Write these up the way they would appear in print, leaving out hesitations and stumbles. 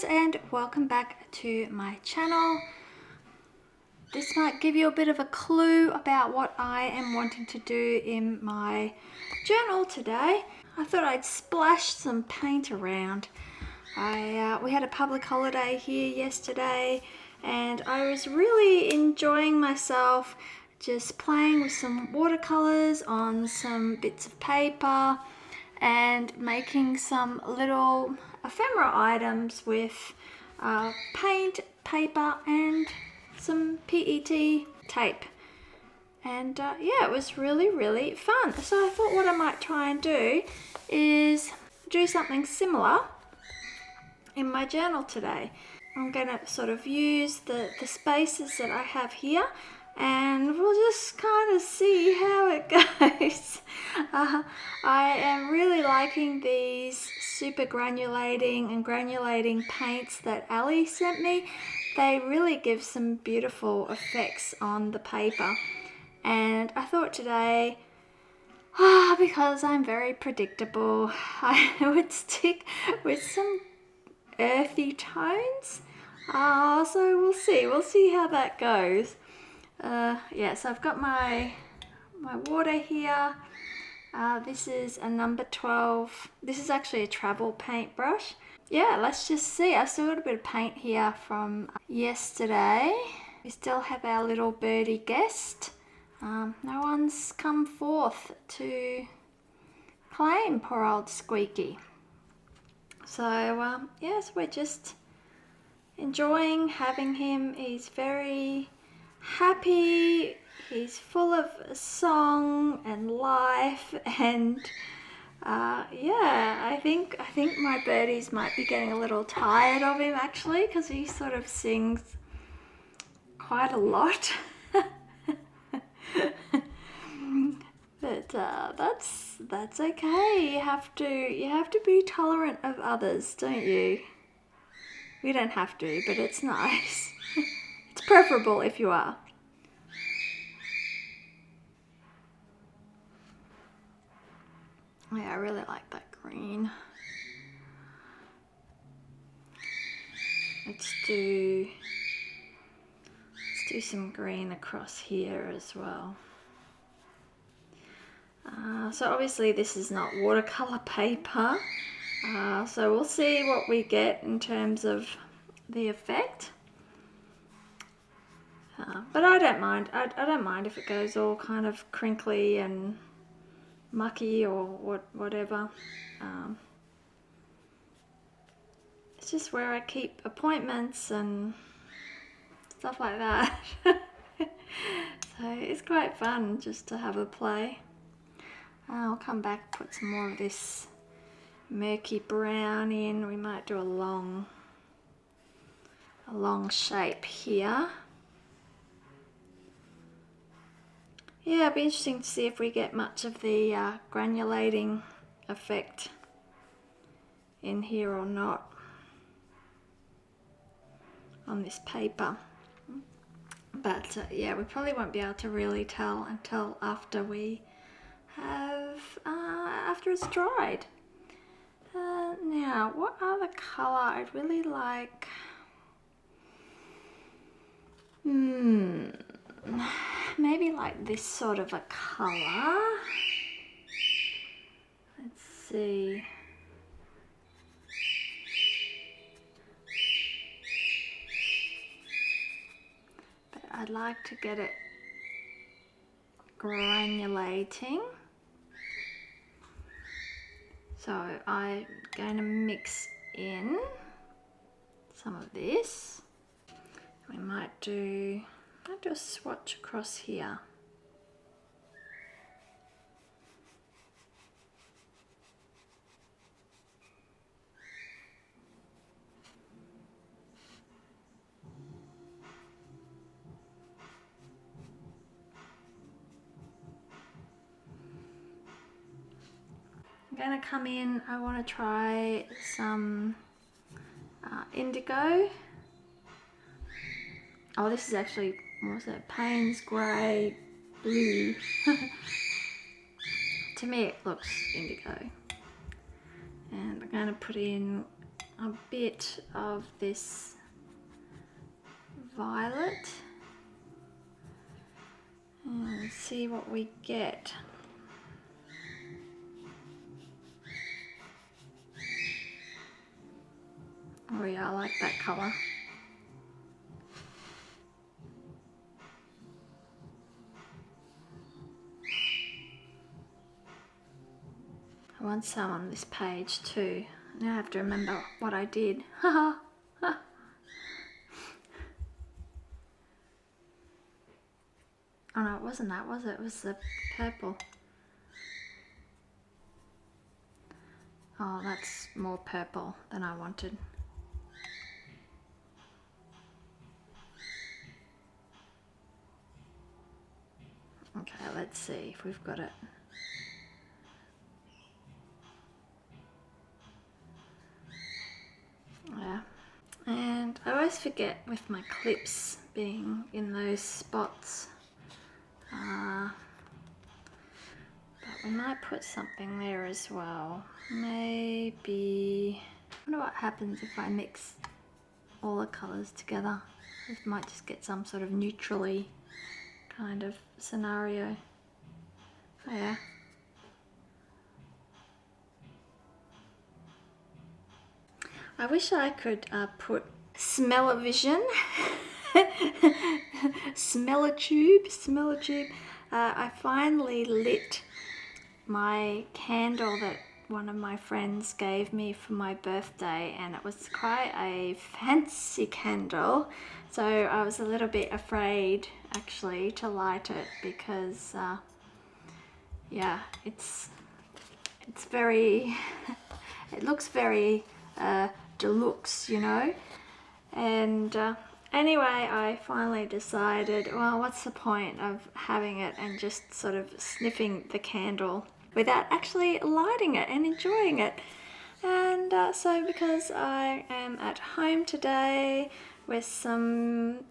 friends, and welcome back to my channel. This might give you a bit of a clue about what I am wanting to do in my journal today. I thought I'd splash some paint around. We had a public holiday here yesterday and I was really enjoying myself just playing with some watercolors on some bits of paper and making some little ephemera items with paint, paper and some PET tape. And yeah, it was really fun. So I thought what I might try and do is do something similar in my journal today. I'm going to sort of use the spaces that I have here and we'll just kind of see how it goes. I am really liking these super granulating and granulating paints that Ali sent me. They really give some beautiful effects on the paper. And I thought today, because I'm very predictable, I would stick with some earthy tones. So we'll see how that goes. Yeah, so I've got my water here. This is a number 12. This is actually a travel paintbrush. Yeah, let's just see. I've still got a bit of paint here from yesterday. We still have our little birdie guest. No one's come forth to claim poor old Squeaky. So yes, we're just enjoying having him. He's very happy. He's full of song and life, and yeah, I think my birdies might be getting a little tired of him actually, because he sort of sings quite a lot. But that's okay. You have to be tolerant of others, don't you? We don't have to, but it's nice. It's preferable if you are. Yeah, I really like that green. Let's do some green across here as well. So obviously this is not watercolor paper, so we'll see what we get in terms of the effect. But I don't mind. I don't mind if it goes all kind of crinkly and mucky or whatever. It's just where I keep appointments and stuff like that. So it's quite fun just to have a play. I'll come back, put some more of this murky brown in. We might do a long shape here. Yeah, it'll be interesting to see if we get much of the granulating effect in here or not on this paper. But yeah, we probably won't be able to really tell until after after it's dried. Now, what other colour I'd really like? Maybe like this sort of a colour. Let's see. But I'd like to get it granulating. So I'm going to mix in some of this. We might do a swatch across here. I'm going to come in, I want to try some indigo. Oh, this is actually, what was it? Payne's Grey Blue. To me it looks indigo. And I'm going to put in a bit of this violet and see what we get. Oh yeah, I like that colour. I want some on this page too. Now I have to remember what I did. Haha. Oh no, it wasn't that, was it? It was the purple. Oh, that's more purple than I wanted. Okay, let's see if we've got it. Yeah. And I always forget with my clips being in those spots. But we might put something there as well. Maybe... I wonder what happens if I mix all the colours together. It might just get some sort of neutrally kind of scenario. Oh yeah. I wish I could put smell-o-vision. Smell-a-tube. I finally lit my candle that one of my friends gave me for my birthday, and it was quite a fancy candle, so I was a little bit afraid actually to light it because yeah, it's very it looks very deluxe, you know. And anyway, I finally decided, well, what's the point of having it and just sort of sniffing the candle without actually lighting it and enjoying it. And so because I am at home today with some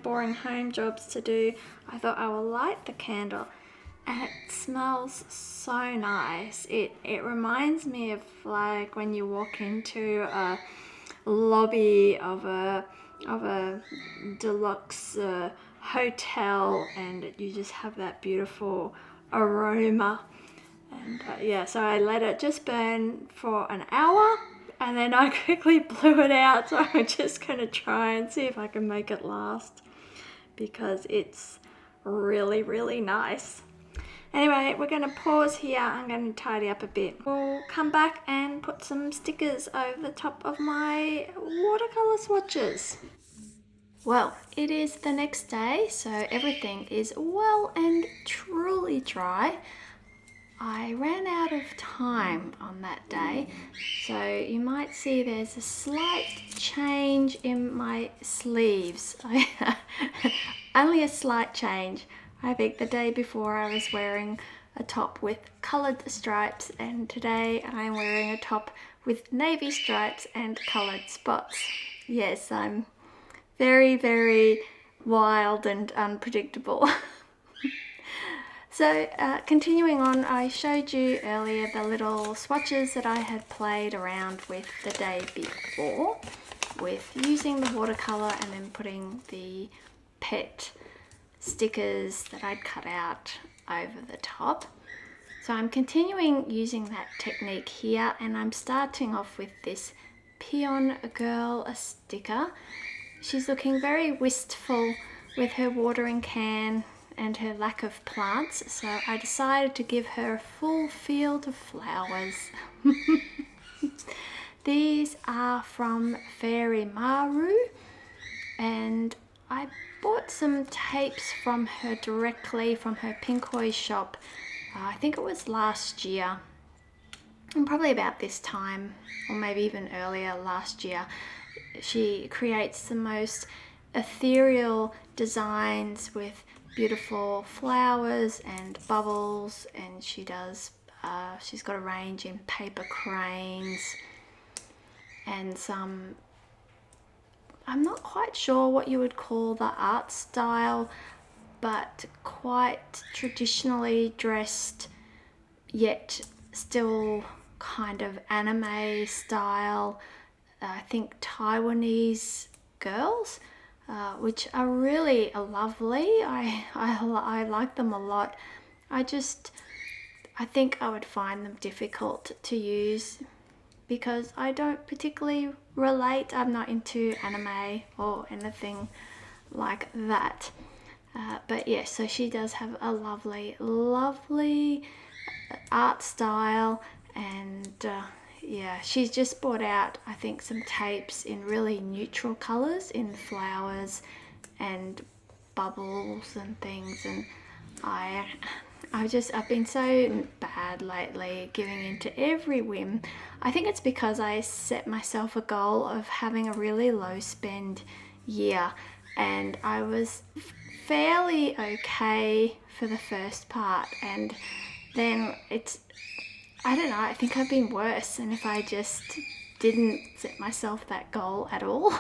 boring home jobs to do, I thought I will light the candle. And it smells so nice. It reminds me of like when you walk into a lobby of a deluxe hotel and you just have that beautiful aroma. And yeah, so I let it just burn for an hour and then I quickly blew it out. So I'm just going to try and see if I can make it last because it's really, really nice. Anyway, we're going to pause here. I'm going to tidy up a bit. We'll come back and put some stickers over the top of my watercolour swatches. Well, it is the next day, so everything is well and truly dry. I ran out of time on that day, so you might see there's a slight change in my sleeves. Only a slight change. I think the day before I was wearing a top with coloured stripes, and today I'm wearing a top with navy stripes and coloured spots. Yes, I'm very, very wild and unpredictable. So continuing on, I showed you earlier the little swatches that I had played around with the day before, with using the watercolour and then putting the pet stickers that I'd cut out over the top. So I'm continuing using that technique here, and I'm starting off with this Peon Girl sticker. She's looking very wistful with her watering can and her lack of plants, so I decided to give her a full field of flowers. These are from Fairy Maru, and I bought some tapes from her directly from her Pinkoi shop. I think it was last year, and probably about this time, or maybe even earlier last year. She creates the most ethereal designs with beautiful flowers and bubbles, and she's got a range in paper cranes and some, I'm not quite sure what you would call the art style, but quite traditionally dressed, yet still kind of anime style I think Taiwanese girls, which are really lovely. I like them a lot. I think I would find them difficult to use because I don't particularly relate. I'm not into anime or anything like that. But yeah, so she does have a lovely art style, and yeah, she's just brought out, I think, some tapes in really neutral colors, in flowers and bubbles and things, and I've been so bad lately, giving in to every whim. I think it's because I set myself a goal of having a really low spend year, and I was fairly okay for the first part, and then I don't know, I think I've been worse, and if I just didn't set myself that goal at all.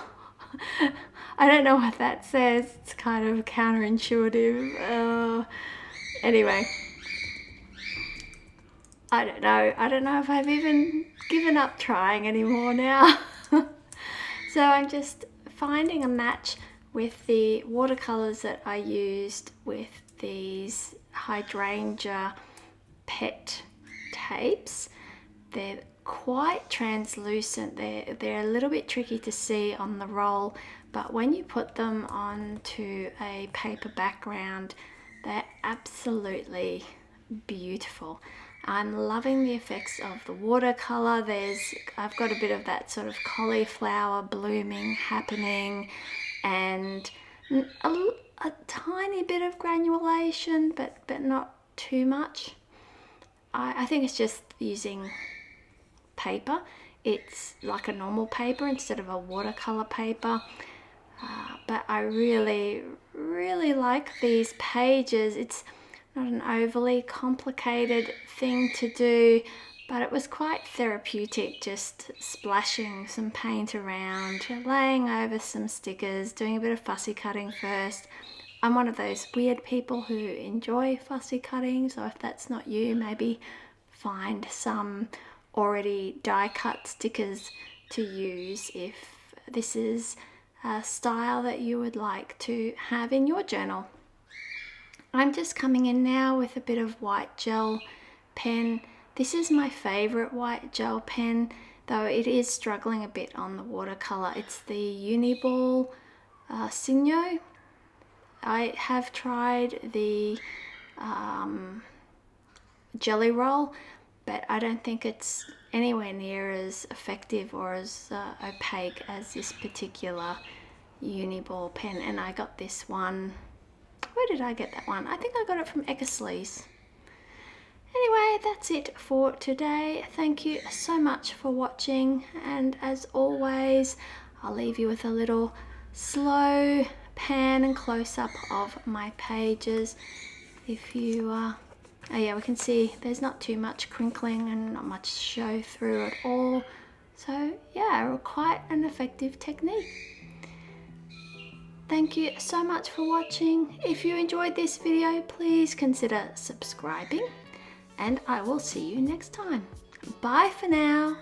I don't know what that says. It's kind of counterintuitive. Anyway, I don't know if I've even given up trying anymore now. So I'm just finding a match with the watercolors that I used with these hydrangea pet tapes. They're quite translucent. They're a little bit tricky to see on the roll, but when you put them onto a paper background, they're absolutely beautiful. I'm loving the effects of the watercolor. I've got a bit of that sort of cauliflower blooming happening, and a tiny bit of granulation, but not too much. I think it's just using paper. It's like a normal paper instead of a watercolor paper. But I really like these pages. It's not an overly complicated thing to do, but it was quite therapeutic, just splashing some paint around, laying over some stickers, doing a bit of fussy cutting first. I'm one of those weird people who enjoy fussy cutting, so if that's not you, maybe find some already die cut stickers to use if this is a style that you would like to have in your journal. I'm just coming in now with a bit of white gel pen. This is my favorite white gel pen, though it is struggling a bit on the watercolor. It's the Uniball Signo. I have tried the Jelly Roll, but I don't think it's anywhere near as effective or as opaque as this particular Uniball pen. And I got this one, where did I get that one? I think I got it from Eckersley's. Anyway, that's it for today. Thank you so much for watching, and as always, I'll leave you with a little slow pan and close-up of my pages. If you oh yeah, we can see there's not too much crinkling and not much show through at all, so yeah, quite an effective technique. Thank you so much for watching. If you enjoyed this video, please consider subscribing, and I will see you next time. Bye for now.